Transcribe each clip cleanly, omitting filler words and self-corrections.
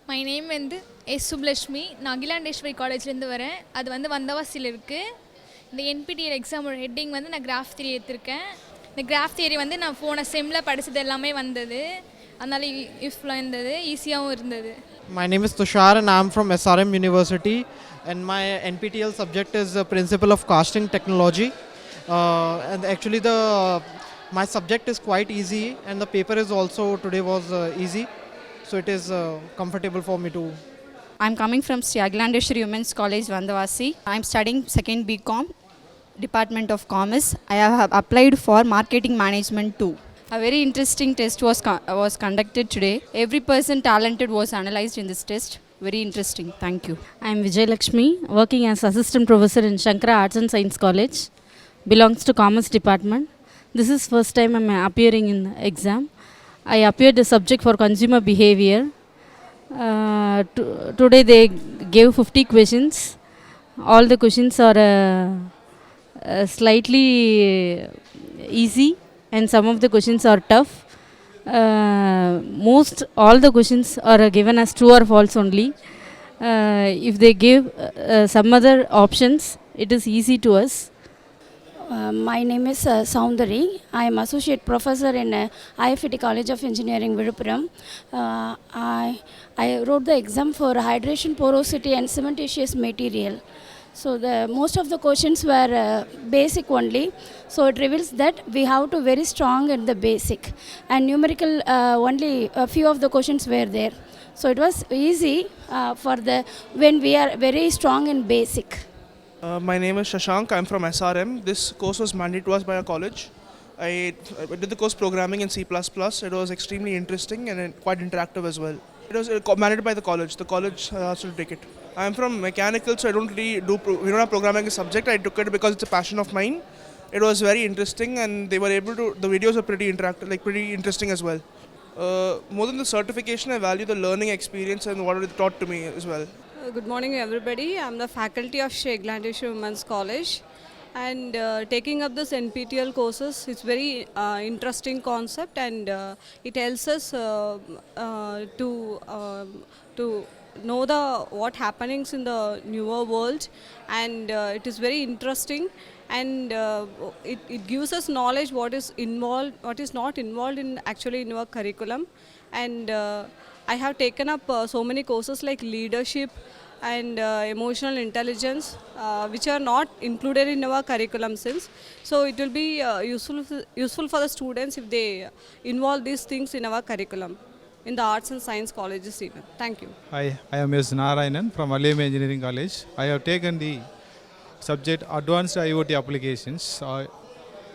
My name வந்து S Subbulakshmi. நான் அகிலாண்டேஸ்வரி காலேஜ்லேருந்து வரேன். அது வந்து வந்தவாசியில் இருக்குது. இந்த என்பிடிஎல் எக்ஸாமோட ஹெட்டிங் வந்து நான் கிராஃப் தியரி எடுத்திருக்கேன். இந்த கிராஃப் தியரி வந்து நான் போன செம்மில் படித்தது எல்லாமே வந்தது. அதனால் யூஸ்ஃபுல்லாக இருந்தது, ஈஸியாகவும் இருந்தது. My name is Tushar and I am from SRM University, and my NPTEL subject is Principle of Casting Technology. And actually my subject is quite easy, and the paper is also today was easy, so it is comfortable for me to. I'm coming from Sri Agilandeshwari Women's College, Vandavasi. I'm studying second BCom, Department of Commerce. I have applied for Marketing Management too. A very interesting test was conducted today. Every person talented was analyzed in this test. Very interesting. Thank you. I am Vijay Lakshmi, working as assistant professor in Shankara Arts and Science College. Belongs to Commerce Department. This is first time I am appearing in the exam. I appeared the subject for consumer behavior. Today they gave 50 questions. All the questions are slightly easy and some of the questions are tough. Most all the questions are given as true or false only. If they give some other options, it is easy to us. My name is Soundari. I am associate professor in IFT College of Engineering, Viluppuram. I wrote the exam for hydration, porosity and cementitious material. So the most of the questions were basic only. So it reveals that we have to very strong in the basic, and numerical only a few of the questions were there. So it was easy for the when we are very strong in basic. My name is Shashank. I'm from SRM. This course was mandated to us by our college. I did the course programming in C++. It was extremely interesting and quite interactive as well. It was mandated by the college. The college asked to take it. I'm from mechanical, so I don't really we don't have programming as a subject. I took it because it's a passion of mine. It was very interesting, and they were able to. The videos are pretty interactive, like pretty interesting as well. More than the certification, I value the learning experience and what it taught to me as well. Good morning, everybody. I'm the faculty of Sri Agilandeshwari Women's College, and taking up this NPTEL courses, it's very interesting concept, and it helps us to know the what happenings in the newer world, and it is very interesting, and it gives us knowledge what is involved, what is not involved in actually in our curriculum, and I have taken up so many courses like leadership and emotional intelligence, which are not included in our curriculum since. So it will be useful for the students if they involve these things in our curriculum, in the arts and science colleges even. Thank you. Hi, I am S. Narayanan from Alem Engineering College. I have taken the subject Advanced IoT Applications.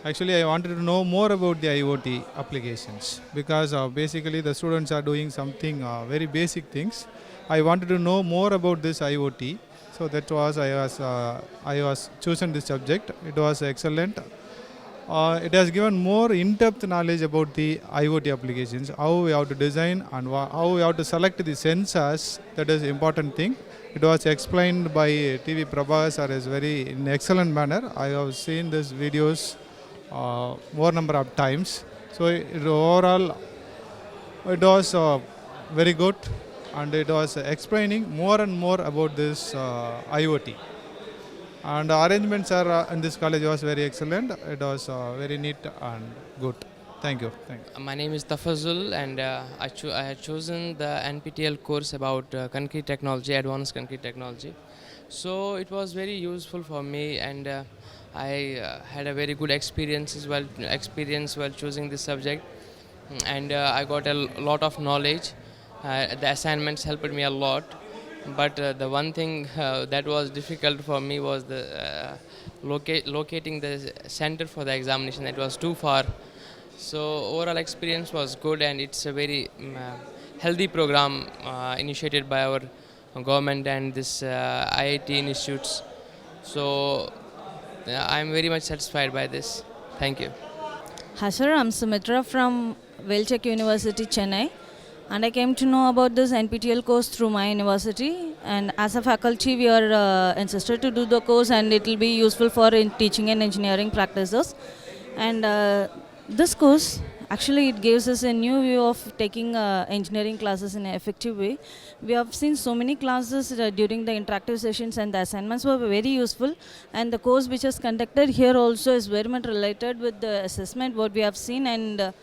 Actually, I wanted to know more about the IoT applications because basically the students are doing something very basic things. I wanted to know more about this IoT, so that was I was chosen this subject. It was excellent. It has given more in-depth knowledge about the IoT applications, how we have to design and how we have to select the sensors. That is important thing. It was explained by TV Prabhas as very in excellent manner. I have seen these videos more number of times. So overall, it was very good, and it was explaining more and more about this IoT. And the arrangements are in this college was very excellent. It was very neat and good. Thank you. My name is Tafazul, and I had chosen the NPTEL course about concrete technology, advanced concrete technology. So it was very useful for me, and I had a very good experience while choosing this subject, and I got a lot of knowledge. The assignments helped me a lot, but the one thing that was difficult for me was the locating the center for the examination. It was too far. So overall experience was good, and it's a very healthy program initiated by our government and this IIT institutes. So I'm very much satisfied by this. Thank you. Hi sir, I'm Sumitra from Veltech University, Chennai, and I came to know about this NPTEL course through my university, and as a faculty we are insisted to do the course, and it will be useful for in teaching and engineering practices. And this course Actually, it gives us a new view of taking engineering classes in an effective way. We have seen so many classes during the interactive sessions, and the assignments were very useful. And the course which is conducted here also is very much related with the assessment what we have seen, and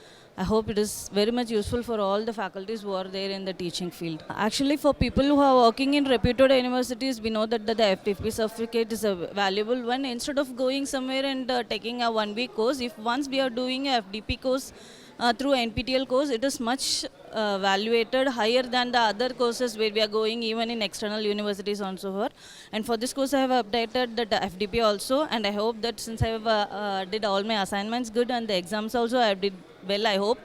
I hope it is very much useful for all the faculties who are there in the teaching field. Actually, for people who are working in reputed universities, we know that the FDP certificate is a valuable one. Instead of going somewhere and taking a 1 week course, if once we are doing a FDP course through NPTEL course, it is much valuated higher than the other courses where we are going even in external universities and so forth. And for this course I have updated the FDP also, and I hope that since I have did all my assignments good and the exams also I did well, I hope.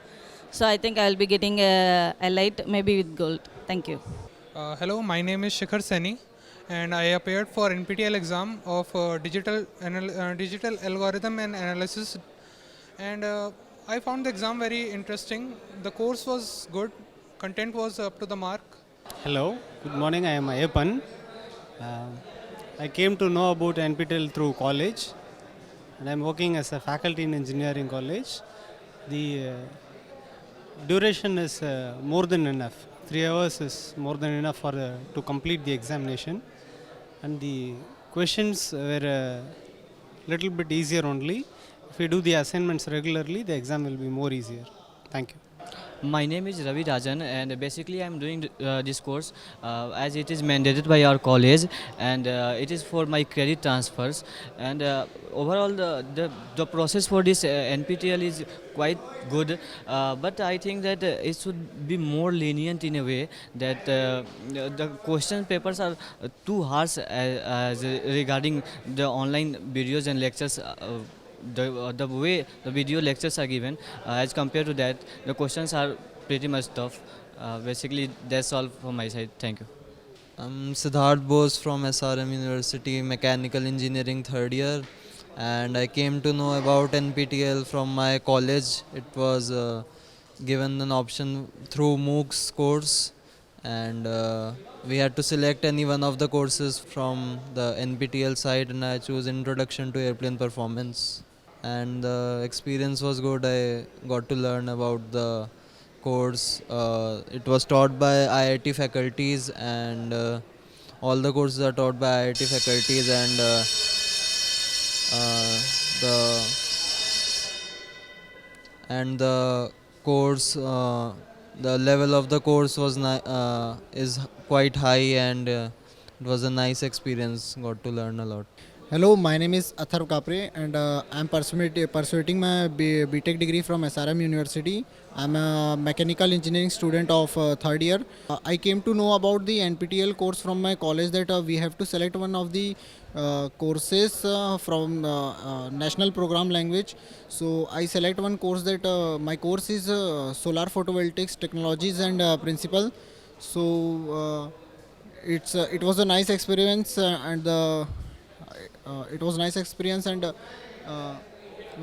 So I think I will be getting a light, maybe with gold. Thank you. Hello, my name is Shikhar Seni, and I appeared for NPTEL exam of digital algorithm and analysis, and I found the exam very interesting. The course was good, content was up to the mark. Hello, good morning. I am Ayappan. I came to know about NPTEL through college, and I am working as a faculty in engineering college. The duration is more than enough. 3 hours is more than enough for to complete the examination, and the questions were a little bit easier only. If we do the assignments regularly, the exam will be more easier. Thank you. My name is Ravi Rajan, and basically I am doing this course as it is mandated by our college, and it is for my credit transfers. And overall, the process for this NPTEL is quite good, but I think that it should be more lenient in a way that the question papers are too harsh as regarding the online videos and lectures. The way the video lectures are given as compared to that, the questions are pretty much tough. Basically that's all from my side. Thank you. I'm Siddharth Bose from SRM University, Mechanical Engineering 3rd year, and I came to know about NPTEL from my college. It was given an option through MOOCs course, and we had to select any one of the courses from the NPTEL site, and I chose Introduction to Airplane Performance. And the experience was good. I got to learn about the course. It was taught by IIT faculties, and all the courses are taught by IIT faculties, and the course, the level of the course was is quite high, and it was a nice experience. Got to learn a lot. Hello, my name is Atharv Kapre, and I am pursuing my BTech degree from SRM University. I am a mechanical engineering student of 3rd year. I came to know about the NPTEL course from my college that we have to select one of the courses from national program language. So I select one course that my course is solar photovoltaics technologies and principle. So it was a nice experience, and it was nice experience, and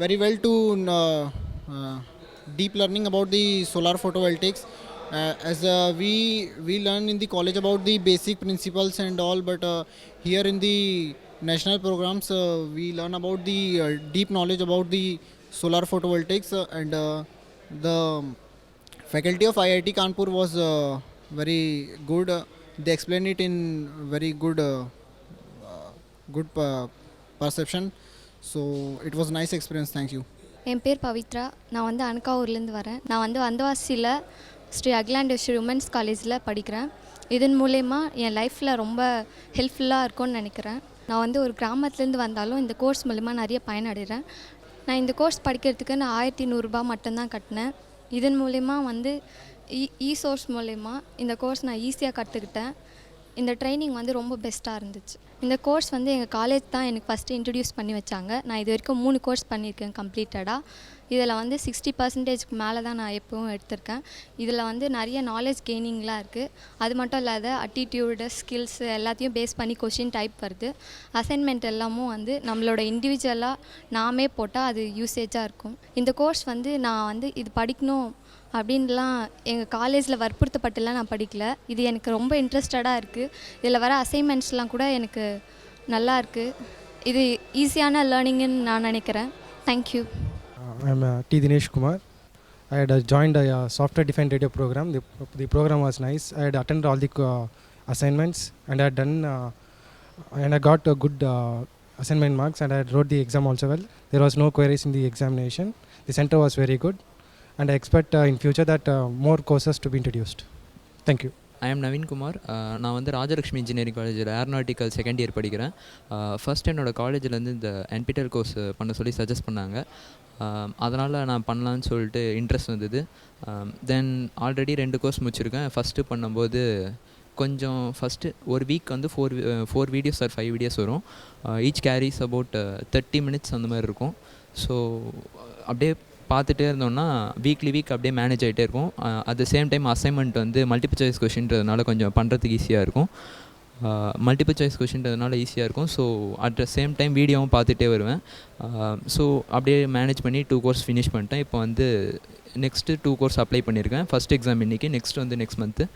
very well to deep learning about the solar photovoltaics, as we learn in the college about the basic principles and all, but here in the national programs we learn about the deep knowledge about the solar photovoltaics, and the faculty of IIT Kanpur was very good. They explain it in very good perception. So it was a nice experience. Thank you. என் பேர் பவித்ரா. நான் வந்து அனகாவூர்லேருந்து வரேன். நான் வந்து வந்தவாசியில் Sri Akilandeswari women's காலேஜில் படிக்கிறேன். இதன் மூலயமா என் லைஃப்பில் ரொம்ப ஹெல்ப்ஃபுல்லாக இருக்கும்னு நினைக்கிறேன். நான் வந்து ஒரு கிராமத்துலேருந்து வந்தாலும் இந்த கோர்ஸ் மூலமா நிறைய பயனடைகிறேன். நான் இந்த கோர்ஸ் படிக்கிறதுக்கு நான் 1100 ரூபாய் மட்டும்தான் கட்டினேன். இதன் மூலயமா வந்து சோர்ஸ் மூலயமா இந்த கோர்ஸ் நான் ஈஸியாக கற்றுக்கிட்டேன். இந்த ட்ரைனிங் வந்து ரொம்ப பெஸ்ட்டாக இருந்துச்சு. இந்த கோர்ஸ் வந்து எங்கள் காலேஜ் தான் எனக்கு ஃபஸ்ட்டு இன்ட்ரடியூஸ் பண்ணி வச்சாங்க. நான் இது வரைக்கும் 3 கோர்ஸ் பண்ணியிருக்கேன் கம்ப்ளீட்டடாக. இதில் வந்து 60% மேலே தான் நான் எப்பவும் எடுத்திருக்கேன். இதில் வந்து நிறைய நாலேஜ் கெய்னிங்லாம் இருக்குது. அது மட்டும் இல்லாத அட்டிடியூடு ஸ்கில்ஸ் எல்லாத்தையும் பேஸ் பண்ணி கொஷின் டைப் வருது. அசைன்மெண்ட் எல்லாமும் வந்து நம்மளோட இண்டிவிஜுவலாக நாமே போட்டால் அது யூசேஜாக இருக்கும். இந்த கோர்ஸ் வந்து நான் வந்து இது படிக்கணும் அப்படின்லாம் எங்கள் காலேஜில் வற்புறுத்தப்பட்டுலாம் நான் படிக்கல. இது எனக்கு ரொம்ப இன்ட்ரெஸ்டடாக இருக்குது. இதில் வர அசைன்மெண்ட்ஸ்லாம் கூட எனக்கு நல்லா இருக்குது. இது ஈஸியான லேர்னிங்குன்னு நான் நினைக்கிறேன். Thank you. I'm T. Dinesh Kumar. I had joined a software defined radio program. The program was nice. I had attended all the assignments, and I had done and I got a good assignment marks, and I wrote the exam also well. There was no queries in the examination. The center was very good, and I expect in future that more courses to be introduced. Thank you. I am Naveen Kumar. நான் வந்து Rajalakshmi engineering காலேஜில் aeronautical second year படிக்கிறேன். First என்னோடய காலேஜிலேருந்து இந்த NPTEL course பண்ண சொல்லி suggest பண்ணாங்க. அதனால் நான் பண்ணலான்னு சொல்லிட்டு இன்ட்ரெஸ்ட் வந்தது. தென் ஆல்ரெடி 2 கோர்ஸ் முடிச்சிருக்கேன். ஃபஸ்ட்டு பண்ணும்போது கொஞ்சம் ஃபஸ்ட்டு ஒரு வீக் வந்து 4 வீடியோஸ் ஆர் 5 வீடியோஸ் வரும். ஈச் கேரிஸ் அபவுட் 30 மினிட்ஸ் அந்த மாதிரி இருக்கும். ஸோ அப்படியே பார்த்துட்டே இருந்தோம்னா வீக் அப்படியே மேனேஜ் ஆகிட்டே இருக்கும். At the same time assignment வந்து மல்டிபிள் சாய்ஸ் கொஷின்றதுனால கொஞ்சம் பண்ணுறதுக்கு ஈஸியாக இருக்கும். மல்டிபிள் சாய்ஸ் கொஷின்றதுனால ஈஸியாக இருக்கும். So at the same time வீடியோவும் பார்த்துட்டே வருவேன். ஸோ அப்படியே மேனேஜ் பண்ணி 2 கோர்ஸ் ஃபினிஷ் பண்ணிட்டேன். இப்போ வந்து நெக்ஸ்ட்டு 2 கோர்ஸ் அப்ளை பண்ணியிருக்கேன். ஃபஸ்ட் எக்ஸாம் இன்றைக்கி, நெக்ஸ்ட் வந்து நெக்ஸ்ட் மந்த்து.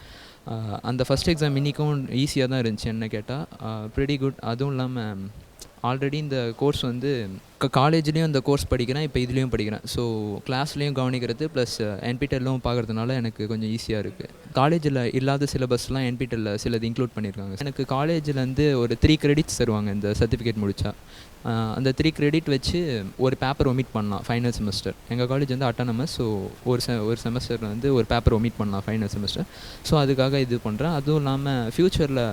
அந்த ஃபஸ்ட் எக்ஸாம் இன்றைக்கும் ஈஸியாக தான் இருந்துச்சு என்ன கேட்டால். Pretty good. அதுவும் இல்லாமல் ஆல்ரெடி இந்த கோர்ஸ் வந்து காலேஜ்லேயும் இந்த கோர்ஸ் படிக்கிறேன், இப்போ இதுலேயும் படிக்கிறேன். ஸோ கிளாஸ்லேயும் கவனிக்கிறது ப்ளஸ் NPTELலும் பார்க்குறதுனால எனக்கு கொஞ்சம் ஈஸியாக இருக்குது. காலேஜில் இல்லாத சிலபஸ்லாம் NPTELல சிலது இன்க்ளூட் பண்ணியிருக்காங்க. எனக்கு காலேஜில் ஒரு 3 கிரெடிட்ஸ் தருவாங்க இந்த சர்டிஃபிகேட் முடித்தா. அந்த 3 கிரெடிட் வச்சு ஒரு பேப்பர் ஒமிட் பண்ணலாம் ஃபைனல் செமஸ்டர். எங்கள் காலேஜ் வந்து அட்டானமஸ். ஸோ ஒரு செமஸ்டர் வந்து ஒரு பேப்பர் ஒமிட் பண்ணலாம் ஃபைனல் செமஸ்டர். ஸோ அதுக்காக இது பண்ணுறேன். அதுவும் இல்லாமல் ஃப்யூச்சரில்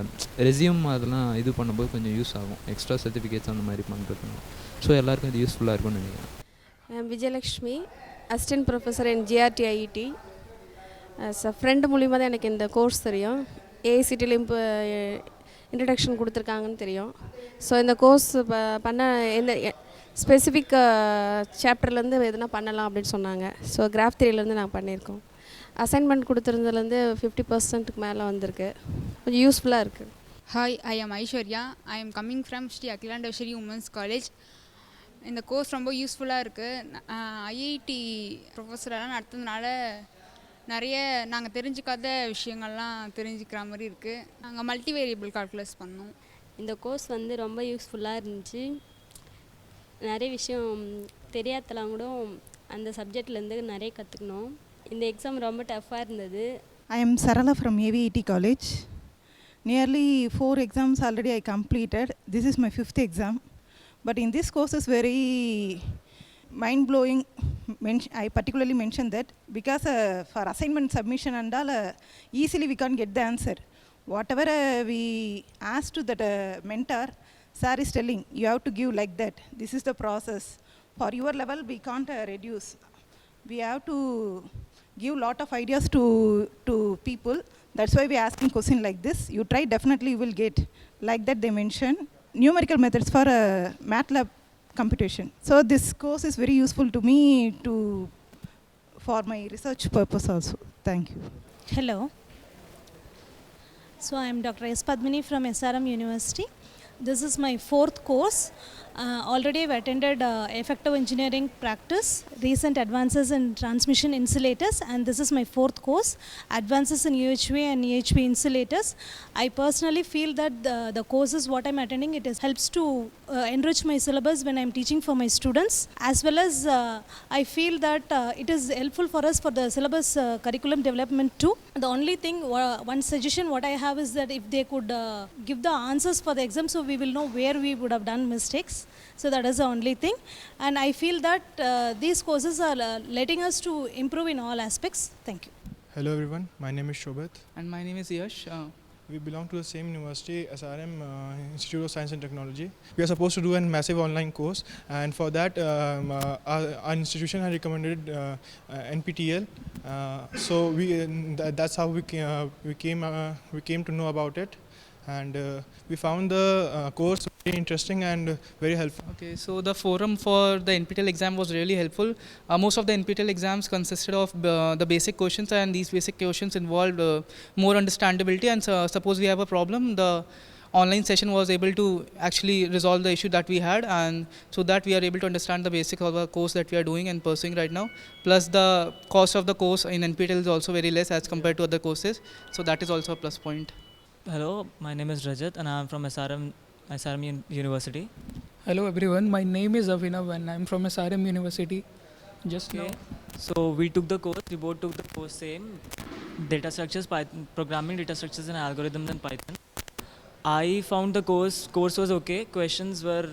ரெஸ்யூம் அதெல்லாம் இது பண்ணும்போது கொஞ்சம் யூஸ் ஆகும், எக்ஸ்ட்ரா சர்டிஃபிகேட்ஸ் அந்த மாதிரி பண்ணுறதுனால. ஸோ எல்லாருக்கும் இது யூஸ்ஃபுல்லாக இருக்கும்னு நினைக்கிறேன். Vijayalakshmi, assistant professor in GRT IIT. Friend மூலிமா தான் எனக்கு இந்த கோர்ஸ் தெரியும். AICTல இன்ட்ரடக்ஷன் கொடுத்துருக்காங்கன்னு தெரியும். ஸோ இந்த கோர்ஸ் பண்ண எந்த ஸ்பெசிஃபிக் சாப்டர்லேருந்து எதுனா பண்ணலாம் அப்படின்னு சொன்னாங்க. ஸோ கிராஃப் தியரிலேருந்து நாங்கள் பண்ணியிருக்கோம். அசைன்மெண்ட் கொடுத்துருந்ததுலேருந்து 50%க்கு மேலே வந்திருக்கு. கொஞ்சம் யூஸ்ஃபுல்லாக இருக்குது. Hi, I am Aishwarya. I am coming from Sri Akhilandeshwari Women's College. இந்த கோர்ஸ் ரொம்ப யூஸ்ஃபுல்லாக இருக்குது. IIT ப்ரொஃபஸரெல்லாம் நடத்துறதுனால நிறைய நாங்கள் தெரிஞ்சுக்காத விஷயங்கள்லாம் தெரிஞ்சுக்கிற மாதிரி இருக்குது. நாங்கள் மல்டி வேரியபிள் கால்குலஸ் பண்ணோம். இந்த கோர்ஸ் வந்து ரொம்ப யூஸ்ஃபுல்லாக இருந்துச்சு. நிறைய விஷயம் தெரியாதலாம் கூட அந்த சப்ஜெக்ட்லேருந்து நிறைய கற்றுக்கணும். இந்த எக்ஸாம் ரொம்ப டஃப்பாக இருந்தது. I am Sarala from AVIT College. Nearly 4 exams already I completed. This is my 5th exam. But in this course is very mind-blowing. I particularly mentioned that because for assignment submission and all, easily we can't get the answer. Whatever we asked to that mentor, sir is telling, you have to give like that. This is the process. For your level, we can't reduce. We have to give lot of ideas to people. That's why we are asking question like this. You try, definitely you will get. Like that they mention numerical methods for MATLAB computation. So this course is very useful to me for my research purpose also. Thank you. Hello. So I am Dr. S. Padmini from SRM University. This is my 4th course. Already I've attended effective engineering practice, recent advances in transmission insulators, and this is my 4th course, advances in UHV and EHV insulators. I personally feel that the courses what I'm attending, it helps to enrich my syllabus when I'm teaching for my students, as well as I feel that it is helpful for us for the syllabus curriculum development too. The only thing, one suggestion what I have is that if they could give the answers for the exam, so we will know where we would have done mistakes. So that is the only thing, and I feel that these courses are letting us to improve in all aspects. Thank you. Hello everyone, my name is Shobhat. And my name is Yash. We belong to the same university, SRM, Institute of Science and Technology. We are supposed to do a massive online course, and for that our institution has recommended NPTEL. So that's how we came to know about it, and we found the course very interesting and very helpful. Okay, so the forum for the NPTEL exam was really helpful. Most of the NPTEL exams consisted of the basic questions, and these basic questions involved more understandability, and suppose we have a problem, the online session was able to actually resolve the issue that we had, and so that we are able to understand the basics of the course that we are doing and pursuing right now. Plus the cost of the course in NPTEL is also very less as compared to other courses, so that is also a plus point. Hello, my name is Rajat and I am from SRM University. Hello everyone, my name is Avinav and I am from SRM University. Just now So we took the course, we both took the course same, data structures, Python, programming data structures and algorithms in Python. I found the course was okay, questions were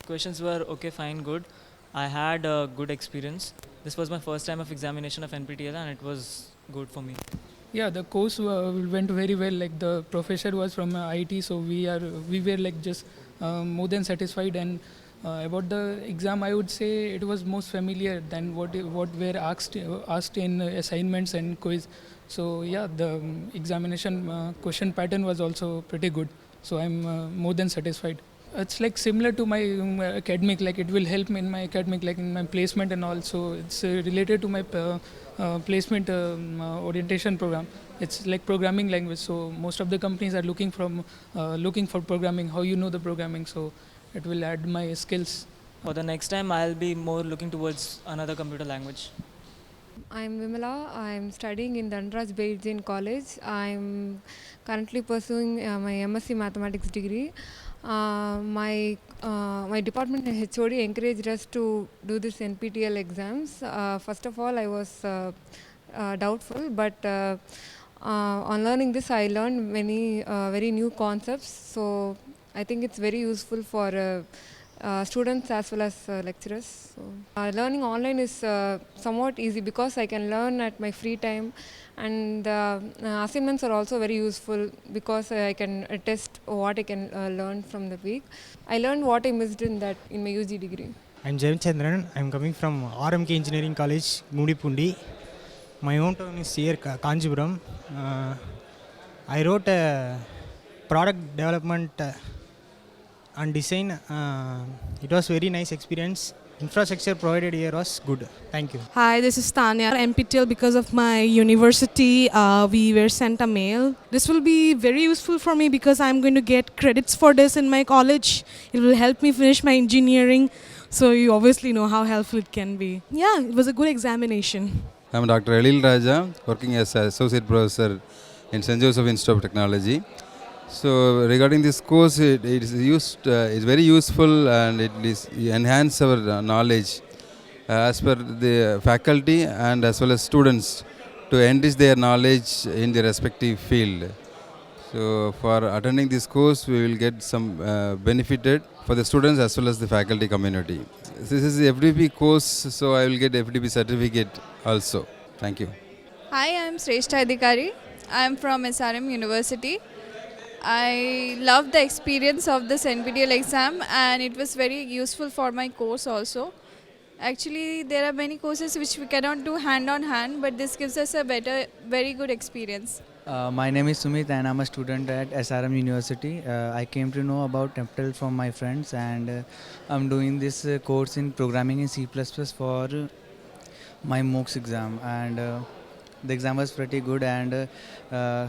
okay, fine, good. I had a good experience. This was my first time of examination of NPTEL and it was good for me. Yeah, the course went very well. Like the professor was from IT, so we were like just more than satisfied. And about the exam, I would say it was most familiar than what were asked in assignments and quiz. So yeah, the examination question pattern was also pretty good. So I'm more than satisfied. It's like similar to my academic, like it will help me in my academic, like in my placement and all. So it's related to my placement orientation program. It's like programming language. So most of the companies are looking for programming, how you know the programming. So it will add my skills. For the next time, I'll be more looking towards another computer language. I'm Vimala. I'm studying in Dhanraj Jain College. I'm currently pursuing my MSc Mathematics degree. My department HOD encouraged us to do this NPTEL exams. First of all, I was doubtful, but on learning this, I learned many very new concepts. So I think it's very useful for students as well as lecturers. So, learning online is somewhat easy because I can learn at my free time, and assignments are also very useful because I can test what I can learn from the week. I learned what I missed in my UG degree. I'm Jayan Chandran. I'm coming from RMK Engineering College, Gudipundi. My hometown is here, Kanjipuram. I wrote a product development and design. It was very nice experience. Infrastructure provided here was good. Thank you. Hi, this is Tanya. NPTEL, because of my university, we were sent a mail. This will be very useful for me because I'm going to get credits for this in my college. It will help me finish my engineering. So you obviously know how helpful it can be. Yeah, it was a good examination. I'm Dr. Elil Raja, working as an associate professor in St. Joseph Institute of Technology. So regarding this course, it's very useful and it enhance our knowledge as per the faculty and as well as students to enrich their knowledge in their respective field. So for attending this course, we will get some benefited for the students as well as the faculty community. This is the FDP course, so I will get FDP certificate also. Thank you. Hi, I'm Shrestha Adhikari. I'm from SRM University. I loved the experience of this NPTEL exam and it was very useful for my course also. Actually, there are many courses which we cannot do hand on hand, but this gives us a very good experience. My name is Sumit and I'm a student at SRM University. I came to know about NPTEL from my friends and I'm doing this course in programming in C++ for my MOOCs exam, and the exam was pretty good and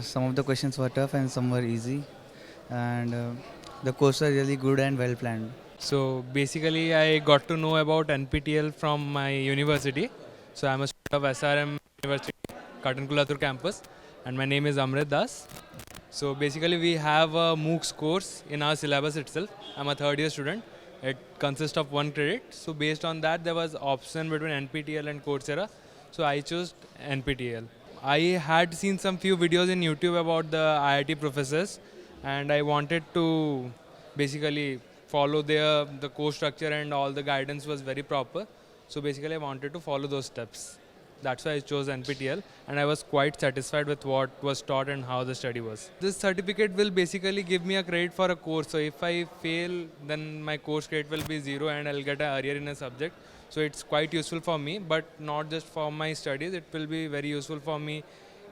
some of the questions were tough and some were easy, and the course was really good and well planned. So basically I got to know about NPTEL from my university. So I'm a student of SRM University, Katankulathur campus, and my name is Amrit Das. So basically we have a MOOCs course in our syllabus itself. I'm a third year student. It consists of 1 credit. So based on that there was option between NPTEL and Coursera. So I chose NPTEL. I had seen some few videos in YouTube about the IIT professors and I wanted to basically follow the course structure and all the guidance was very proper. So basically I wanted to follow those steps. That's why I chose NPTEL and I was quite satisfied with what was taught and how the study was. This certificate will basically give me a credit for a course. So if I fail, then my course credit will be 0 and I'll get an arrear in a subject. So it's quite useful for me, but not just for my studies. It will be very useful for me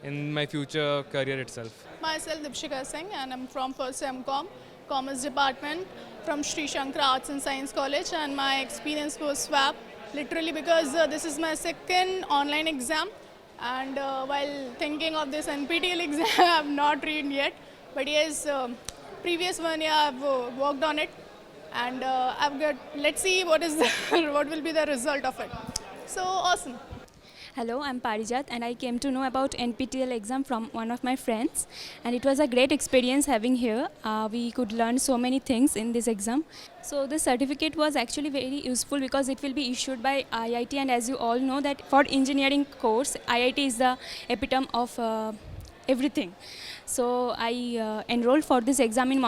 in my future career itself. Myself Dipshika Singh and I'm from first MCom, Commerce Department from Sri Shankara Arts and Science College, and my experience was swap. Literally because this is my second online exam, and while thinking of this NPTEL exam I have not read yet, but yes, previous one I've worked on it, and I've got, let's see what will be the result of it. So awesome. Hello, I'm Parijat and I came to know about NPTEL exam from one of my friends, and it was a great experience having here. We could learn so many things in this exam. So this certificate was actually very useful because it will be issued by IIT, and as you all know that for engineering course, IIT is the epitome of everything. So I enrolled for this exam in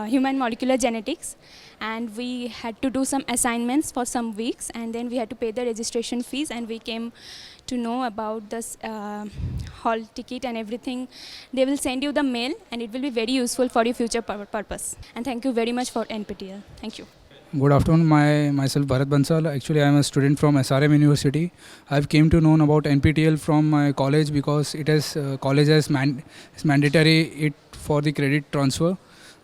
human molecular genetics, and we had to do some assignments for some weeks, and then we had to pay the registration fees, and we came to know about this hall ticket and everything. They will send you the mail, and it will be very useful for your future purpose. And thank you very much for NPTEL. Thank you. Good afternoon, myself Bharat Bansal. Actually, I am a student from SRM University. I've came to know about NPTEL from my college because it is college is mandatory it for the credit transfer.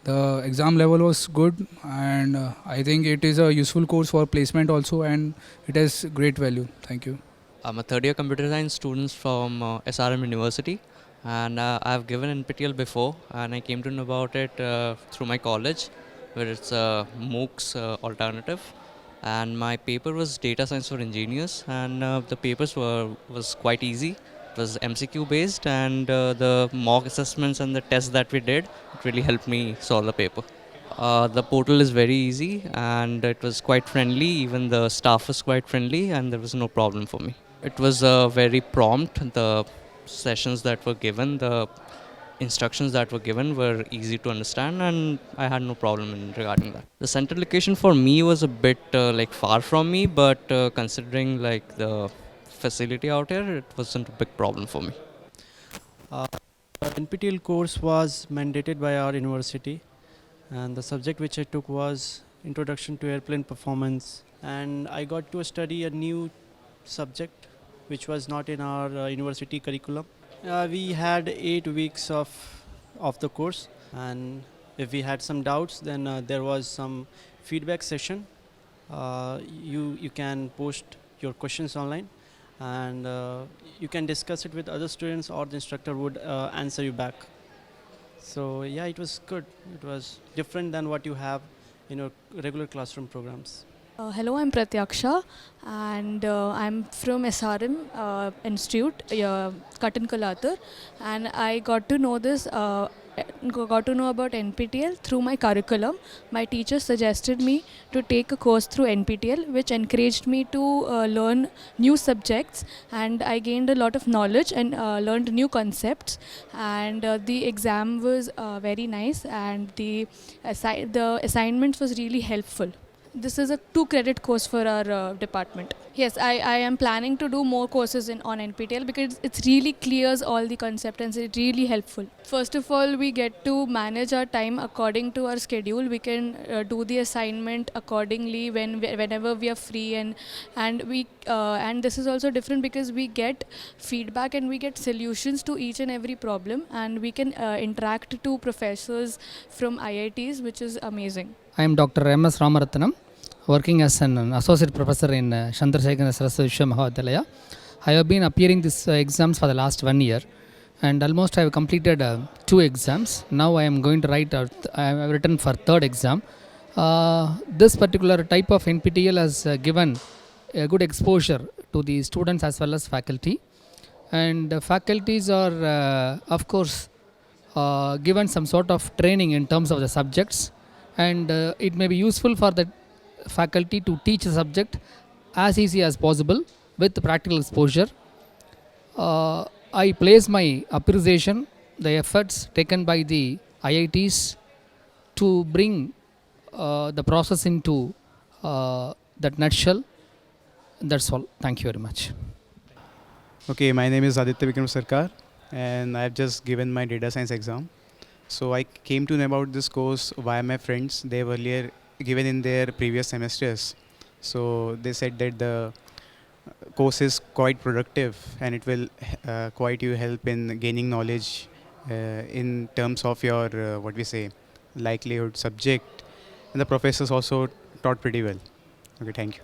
The exam level was good, and I think it is a useful course for placement also, and it has great value. Thank you. I'm a third year computer science student from SRM University, and I've given NPTEL before, and I came to know about it through my college, where it's a MOOCs alternative, and my paper was data science for engineers, and the papers was quite easy. It was MCQ based, and the mock assessments and the tests that we did, it really helped me solve the paper. The portal is very easy, and it was quite friendly. Even the staff was quite friendly, and there was no problem for me. It was very prompt. The sessions that were given, the instructions that were given were easy to understand, and I had no problem in regarding that. The center location for me was a bit far from me, but considering the facility out here, it wasn't a big problem for me. NPTEL course was mandated by our university, and the subject which I took was Introduction to Airplane Performance, and I got to study a new subject which was not in our university curriculum. We had 8 weeks of the course, and if we had some doubts, then there was some feedback session. You can post your questions online, and you can discuss it with other students, or the instructor would answer you back. So yeah, it was good. It was different than what you have in your regular classroom programs. Hello, I'm Pratyaksha, and I'm from SRM Institute, Cotton Kalatur, and I got to know about NPTEL through my curriculum. My teacher suggested me to take a course through NPTEL, which encouraged me to learn new subjects, and I gained a lot of knowledge and learned new concepts. And the exam was very nice, and the assignments was really helpful. This is a 2-credit course for our department. Yes, I am planning to do more courses on NPTEL because it really clears all the concepts and it's really helpful. First of all, we get to manage our time according to our schedule. We can do the assignment accordingly whenever we are free, and this is also different because we get feedback and we get solutions to each and every problem, and we can interact to professors from IITs, which is amazing. I am Dr. M.S. Ramaratnam, working as an associate professor in Chandrasekhara Saraswati Vishwavidyalaya. I have been appearing these exams for the last 1 year, and almost I have completed 2 exams. Now I am going to I have written for 3rd exam. This particular type of NPTEL has given a good exposure to the students as well as faculty, and the faculties are of course given some sort of training in terms of the subjects, and it may be useful for the faculty to teach the subject as easy as possible with practical exposure. I place my appreciation the efforts taken by the IITs to bring the process into that nutshell. That's all. Thank you very much. Okay, my name is Aditya Vikram Sarkar, and I've just given my data science exam. So I came to know about this course via my friends. They've earlier given in their previous semesters. So they said that the course is quite productive, and it will quite you help in gaining knowledge in terms of your likelihood subject, and the professors also taught pretty well. Okay, thank you.